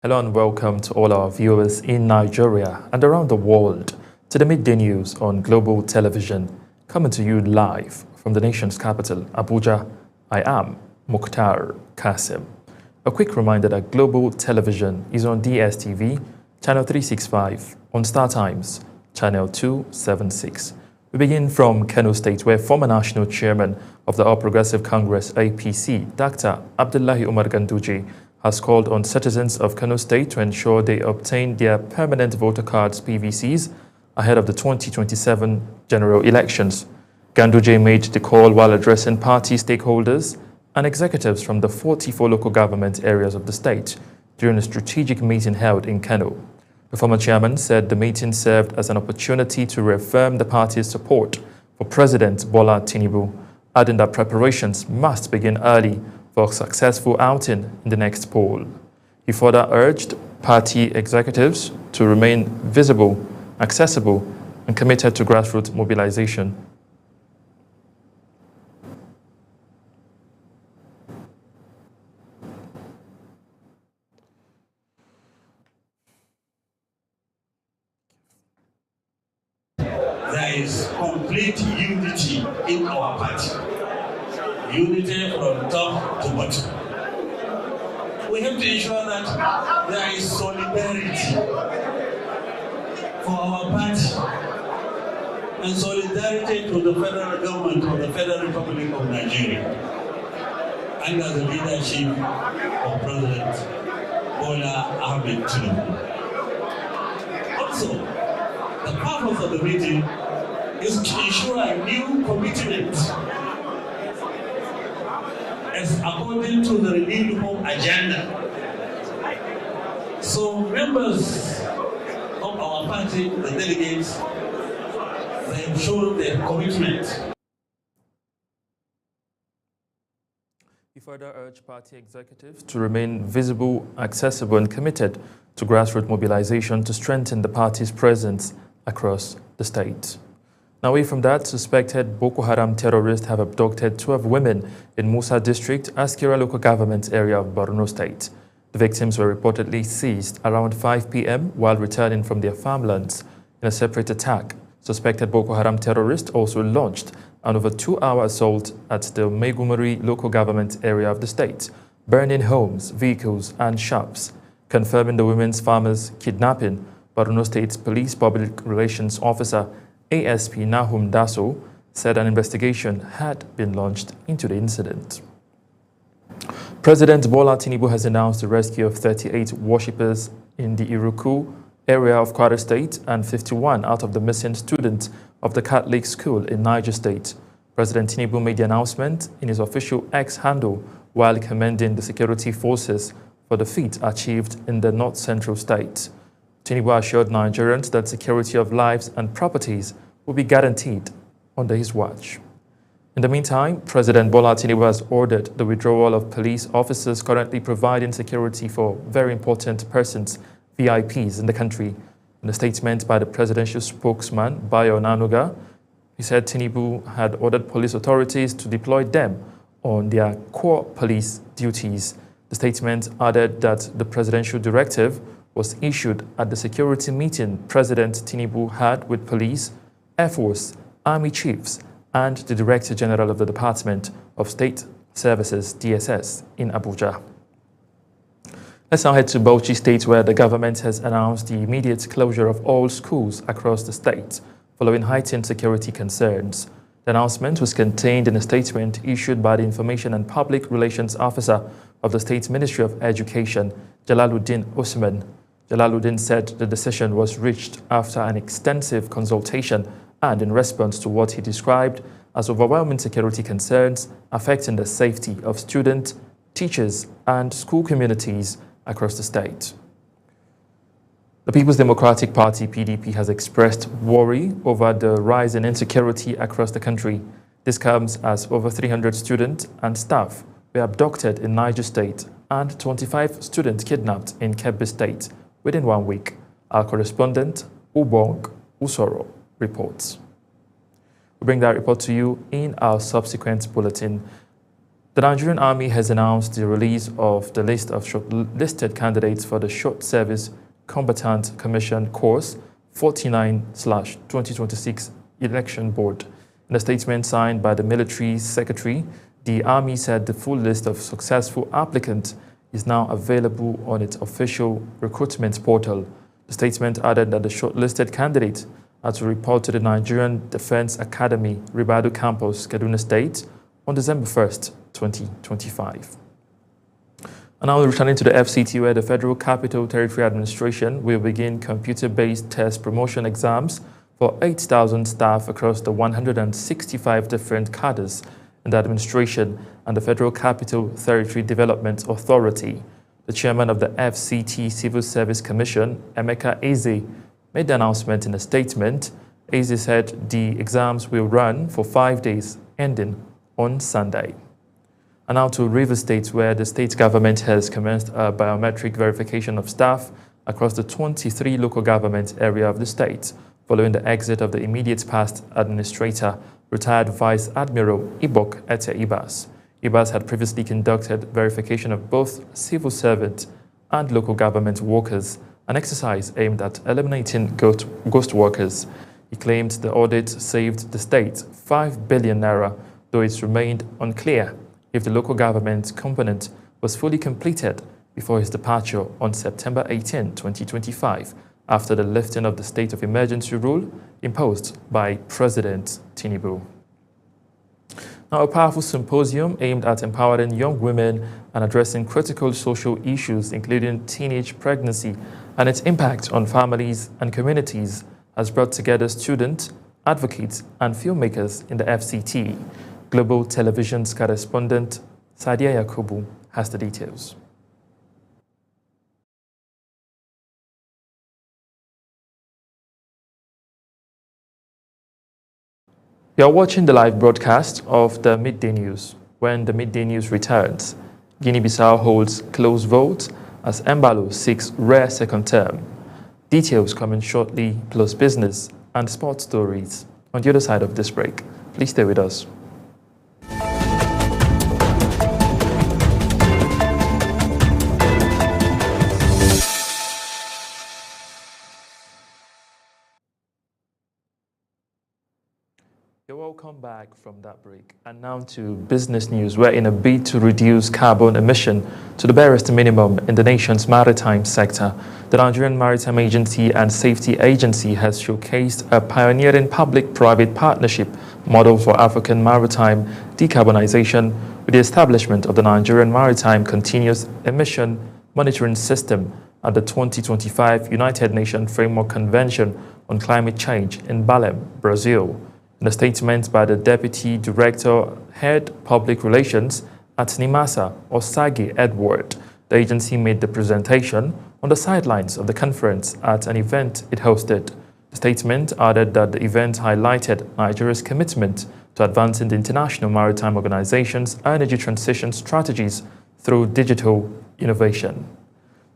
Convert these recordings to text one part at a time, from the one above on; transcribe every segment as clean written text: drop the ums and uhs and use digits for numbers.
Hello and welcome to all our viewers in Nigeria and around the world to the Midday News on Global Television, coming to you live from the nation's capital, Abuja. I am Mukhtar Kasim. A quick reminder that Global Television is on DSTV, Channel 365, on Star Times, Channel 276. We begin from Kano State, where former National Chairman of the All Progressive Congress, APC, Dr. Abdullahi Umar Ganduje, has called on citizens of Kano State to ensure they obtain their permanent voter cards (PVCs) ahead of the 2027 general elections. Ganduje made the call while addressing party stakeholders and executives from the 44 local government areas of the state during a strategic meeting held in Kano. The former chairman said the meeting served as an opportunity to reaffirm the party's support for President Bola Tinubu, adding that preparations must begin early for a successful outing in the next poll. He further urged party executives to remain visible, accessible, and committed to grassroots mobilization. There is complete unity in our party. Unity from top to bottom. We have to ensure that there is solidarity for our party and solidarity to the federal government of the Federal Republic of Nigeria under the leadership of President Bola Ahmed Tinubu. Also, the purpose of the meeting is to ensure a new commitment as according to the renewed home agenda. So members of our party, the delegates, they have shown their commitment. He further urged party executives to remain visible, accessible, and committed to grassroots mobilization to strengthen the party's presence across the state. Now, away from that, suspected Boko Haram terrorists have abducted 12 women in Musa district, Askira local government area of Borno State. The victims were reportedly seized around 5 p.m. while returning from their farmlands in a separate attack. Suspected Boko Haram terrorists also launched an over 2-hour assault at the Megumuri local government area of the state, burning homes, vehicles, and shops. Confirming the women's farmers' kidnapping, Borno State's Police Public Relations Officer ASP Nahum Daso said an investigation had been launched into the incident. President Bola Tinubu has announced the rescue of 38 worshippers in the Iruku area of Kwara State and 51 out of the missing students of the Catholic school in Niger State. President Tinubu made the announcement in his official X handle while commending the security forces for the feat achieved in the north-central state. Tinubu assured Nigerians that security of lives and properties will be guaranteed under his watch. In the meantime, President Bola Tinubu has ordered the withdrawal of police officers currently providing security for very important persons, VIPs, in the country. In a statement by the presidential spokesman, Bayo Nanuga, he said Tinubu had ordered police authorities to deploy them on their core police duties. The statement added that the presidential directive was issued at the security meeting President Tinubu had with police, Air Force, Army chiefs, and the Director General of the Department of State Services, DSS, in Abuja. Let's now head to Bauchi State, where the government has announced the immediate closure of all schools across the state following heightened security concerns. The announcement was contained in a statement issued by the Information and Public Relations Officer of the State Ministry of Education, Jalaluddin Usman. Jalaluddin said the decision was reached after an extensive consultation and in response to what he described as overwhelming security concerns affecting the safety of students, teachers, and school communities across the state. The People's Democratic Party, PDP, has expressed worry over the rise in insecurity across the country. This comes as over 300 students and staff were abducted in Niger State and 25 students kidnapped in Kebbi State within 1 week. Our correspondent, Ubong Usoro, reports. We bring that report to you in our subsequent bulletin. The Nigerian Army has announced the release of the list of shortlisted candidates for the Short Service Combatant Commission Course 49/2026 Election Board. In a statement signed by the military secretary, the Army said the full list of successful applicants is now available on its official recruitment portal. The statement added that the shortlisted candidates are to report to the Nigerian Defense Academy, Ribadu Campus, Kaduna State, on December 1st, 2025. And now returning to the FCT, where the Federal Capital Territory Administration will begin computer-based test promotion exams for 8,000 staff across the 165 different cadres in the administration and the Federal Capital Territory Development Authority. The chairman of the FCT Civil Service Commission, Emeka Eze, made the announcement in a statement. Eze said the exams will run for 5 days, ending on Sunday. And now to Rivers State, where the state government has commenced a biometric verification of staff across the 23 local government area of the state, following the exit of the immediate past administrator, retired Vice Admiral Ibok Ete Ibas. Ibas had previously conducted verification of both civil servant and local government workers, an exercise aimed at eliminating ghost workers. He claimed the audit saved the state 5 billion naira, though it remained unclear if the local government component was fully completed before his departure on September 18, 2025, after the lifting of the state of emergency rule imposed by President Tinubu. Now, a powerful symposium aimed at empowering young women and addressing critical social issues, including teenage pregnancy and its impact on families and communities, has brought together students, advocates, and filmmakers in the FCT. Global Television's correspondent Sadia Yakubu has the details. You're watching the live broadcast of the Midday News. When the Midday News returns, Guinea-Bissau holds close vote as Embalo seeks rare second term. Details coming shortly, plus business and sports stories on the other side of this break. Please stay with us. You're welcome back from that break. And now to business news, where in a bid to reduce carbon emission to the barest minimum in the nation's maritime sector, the Nigerian Maritime Agency and Safety Agency has showcased a pioneering public-private partnership model for African maritime decarbonization with the establishment of the Nigerian Maritime Continuous Emission Monitoring System at the 2025 United Nations Framework Convention on Climate Change in Belém, Brazil. In a statement by the Deputy Director, Head Public Relations at NIMASA, Osage Edward, the agency made the presentation on the sidelines of the conference at an event it hosted. The statement added that the event highlighted Nigeria's commitment to advancing the International Maritime Organization's energy transition strategies through digital innovation.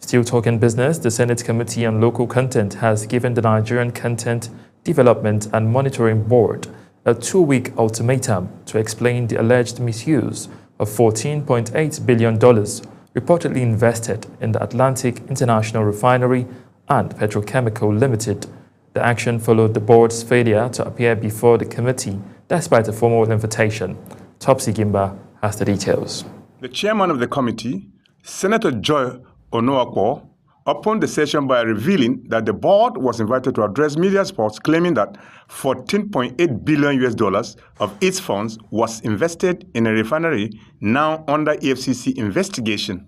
Still talking business, the Senate Committee on Local Content has given the Nigerian Content Development and Monitoring Board a 2-week ultimatum to explain the alleged misuse of $14.8 billion reportedly invested in the Atlantic International Refinery and Petrochemical Limited. The action followed the board's failure to appear before the committee despite a formal invitation. Topsy Gimba has the details. The chairman of the committee, Senator Joy Onoakwo, opened the session by revealing that the board was invited to address media reports claiming that $14.8 billion of its funds was invested in a refinery now under EFCC investigation.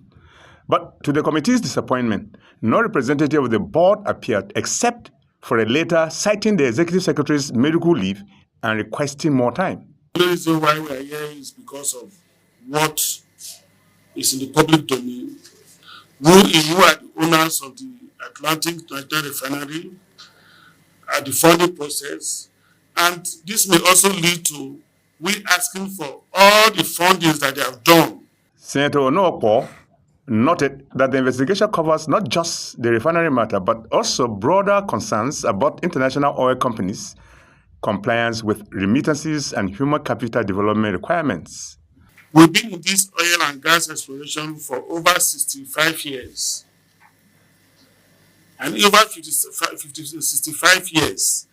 But to the committee's disappointment, no representative of the board appeared except for a letter citing the executive secretary's medical leave and requesting more time. The reason why we are here is because of what is in the public domain. You are the owners of the Atlantic Nigeria Refinery, at the funding process, and this may also lead to we asking for all the fundings that they have done. Senator Onoakwo noted that the investigation covers not just the refinery matter, but also broader concerns about international oil companies' compliance with remittances and human capital development requirements. We've been in this oil and gas exploration for over 65 years. And over 65 years,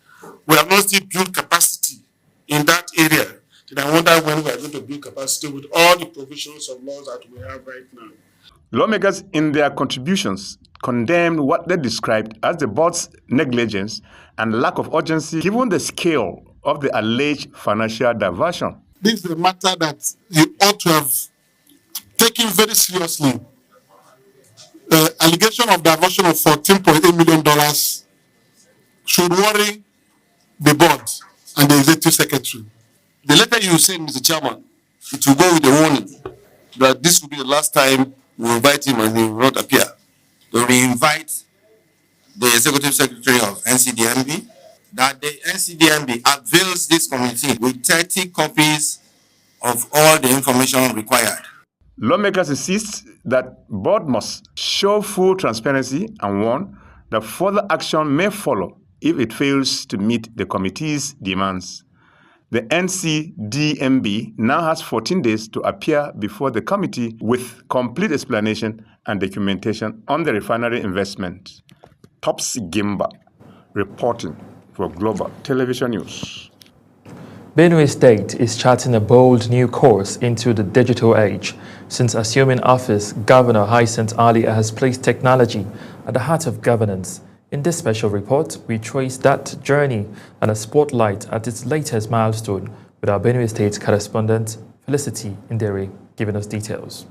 we have not still built capacity in that area. Then I wonder when we are going to build capacity with all the provisions of laws that we have right now. Lawmakers, in their contributions, condemned what they described as the board's negligence and lack of urgency given the scale of the alleged financial diversion. This is a matter that you ought to have taken very seriously. Allegation of diversion of $14.8 million should worry the board and the executive secretary. The letter you send, Mr. Chairman, it will go with a warning that this will be the last time we invite him and he will not appear. So we invite the executive secretary of NCDMB that the NCDMB avails this committee with 30 copies of all the information required. Lawmakers insist that board must show full transparency and warn that further action may follow if it fails to meet the committee's demands. The NCDMB now has 14 days to appear before the committee with complete explanation and documentation on the refinery investment. Topsy Gimba, reporting for Global Television News. Benue State is charting a bold new course into the digital age. Since assuming office, Governor Hyacinth Ali has placed technology at the heart of governance. In this special report, we trace that journey and a spotlight at its latest milestone with our Benue State correspondent, Felicity Indere, giving us details.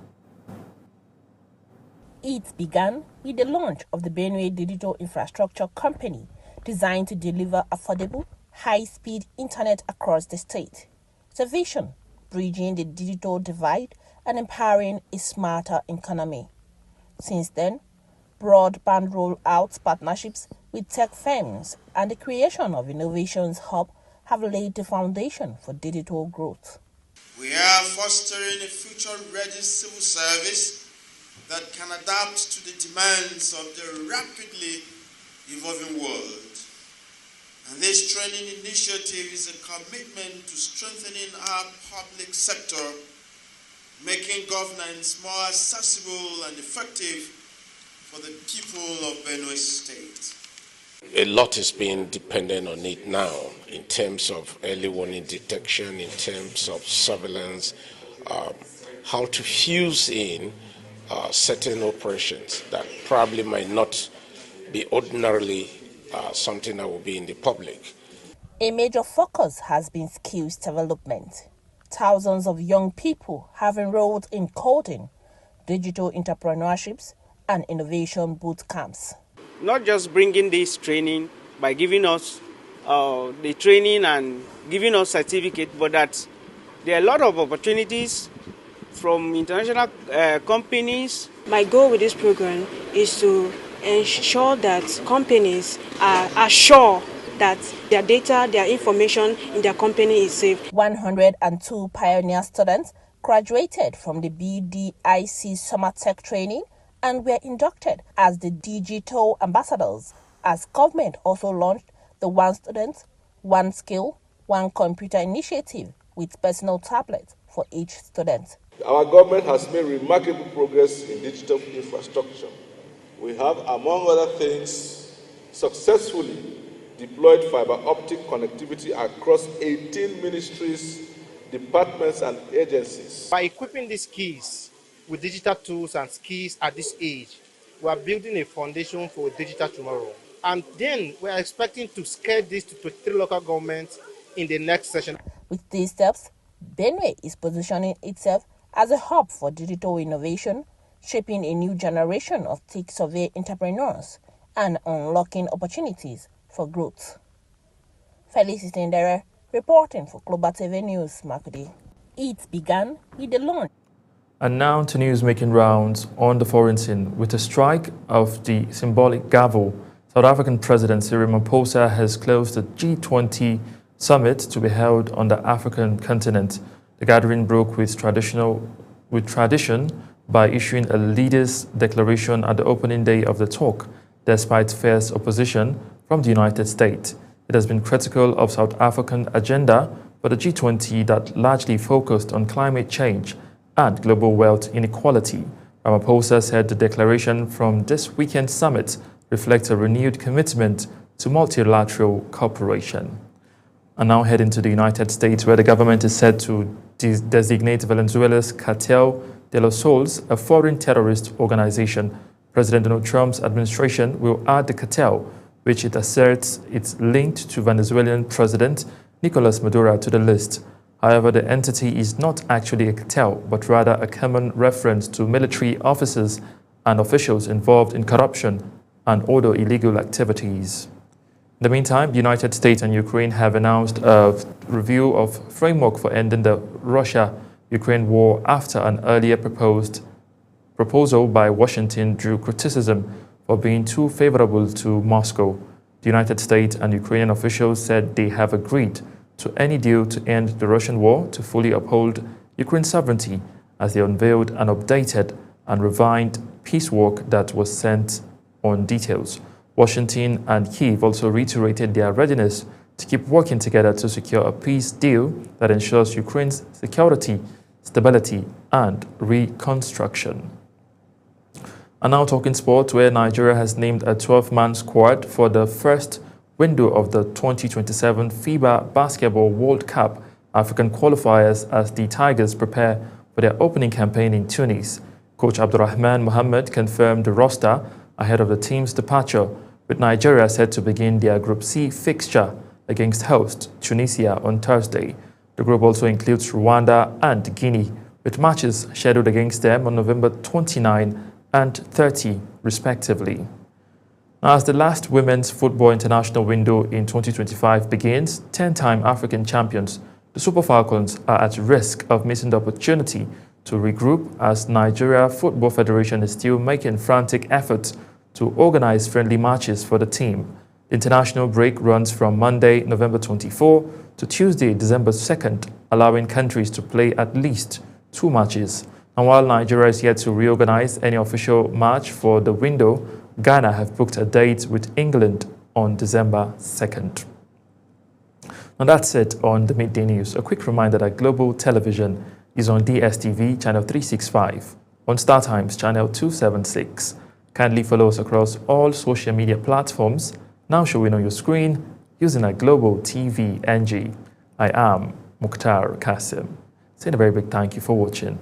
It began with the launch of the Benue Digital Infrastructure Company, designed to deliver affordable, high-speed internet across the state. It's a vision bridging the digital divide and empowering a smarter economy. Since then, broadband rollout partnerships with tech firms and the creation of Innovations Hub have laid the foundation for digital growth. We are fostering a future-ready civil service that can adapt to the demands of the rapidly evolving world. And this training initiative is a commitment to strengthening our public sector, making governance more accessible and effective for the people of Benue State. A lot is being dependent on it now in terms of early warning detection, in terms of surveillance, how to fuse in certain operations that probably might not be ordinarily something that will be in the public. A major focus has been skills development. Thousands of young people have enrolled in coding, digital entrepreneurships, and innovation boot camps. Not just bringing this training by giving us the training and giving us certificate, but that there are a lot of opportunities from international companies. My goal with this program is to ensure that companies are sure that their data, their information in their company is safe. 102 pioneer students graduated from the BDIC Summer Tech Training and were inducted as the digital ambassadors, as government also launched the One Student, One Skill, One Computer initiative with personal tablets for each student. Our government has made remarkable progress in digital infrastructure. We have, among other things, successfully deployed fiber optic connectivity across 18 ministries, departments, and agencies. By equipping these kids with digital tools and skills at this age, we are building a foundation for a digital tomorrow. And then we are expecting to scale this to 23 local governments in the next session. With these steps, Benue is positioning itself as a hub for digital innovation, shaping a new generation of tech survey entrepreneurs and unlocking opportunities for growth. Felicity Indere, reporting for Global TV News, Makudi. It began with the launch. And now to news making rounds on the foreign scene. With a strike of the symbolic gavel, South African President Cyril Ramaphosa has closed the G20 summit to be held on the African continent. The gathering broke with tradition by issuing a leaders' declaration at the opening day of the talk, despite fierce opposition from the United States. It has been critical of South African agenda for the G20 that largely focused on climate change and global wealth inequality. Ramaphosa said the declaration from this weekend's summit reflects a renewed commitment to multilateral cooperation. And now heading to the United States, where the government is set to designate Venezuela's Cartel de los Soles a foreign terrorist organization. President Donald Trump's administration will add the cartel, which it asserts it's linked to Venezuelan President Nicolas Maduro, to the list. However, the entity is not actually a cartel, but rather a common reference to military officers and officials involved in corruption and other illegal activities. In the meantime, the United States and Ukraine have announced a review of framework for ending the Russia-Ukraine war after an earlier proposal by Washington drew criticism for being too favorable to Moscow. The United States and Ukrainian officials said they have agreed to any deal to end the Russian war to fully uphold Ukraine's sovereignty, as they unveiled an updated and refined peace work that was sent on details. Washington and Kyiv also reiterated their readiness to keep working together to secure a peace deal that ensures Ukraine's security, stability, and reconstruction. And now talking sport, where Nigeria has named a 12-man squad for the first window of the 2027 FIBA Basketball World Cup African qualifiers as the Tigers prepare for their opening campaign in Tunis. Coach Abdurrahman Mohammed confirmed the roster ahead of the team's departure, with Nigeria set to begin their Group C fixture against host Tunisia on Thursday. The group also includes Rwanda and Guinea, with matches scheduled against them on November 29 and 30, respectively. As the last women's football international window in 2025 begins, 10-time African champions, the Super Falcons are at risk of missing the opportunity to regroup, as Nigeria Football Federation is still making frantic efforts to organize friendly matches for the team. The international break runs from Monday, November 24 to Tuesday, December 2nd, allowing countries to play at least 2 matches. And while Nigeria is yet to reorganize any official match for the window, Ghana have booked a date with England on December 2nd. Now that's it on the Midday News. A quick reminder that Global Television is on DSTV channel 365, on StarTimes channel 276. Kindly follow us across all social media platforms, now showing on your screen using a Global TV NG. I am Mukhtar Kasim. Saying a very big thank you for watching.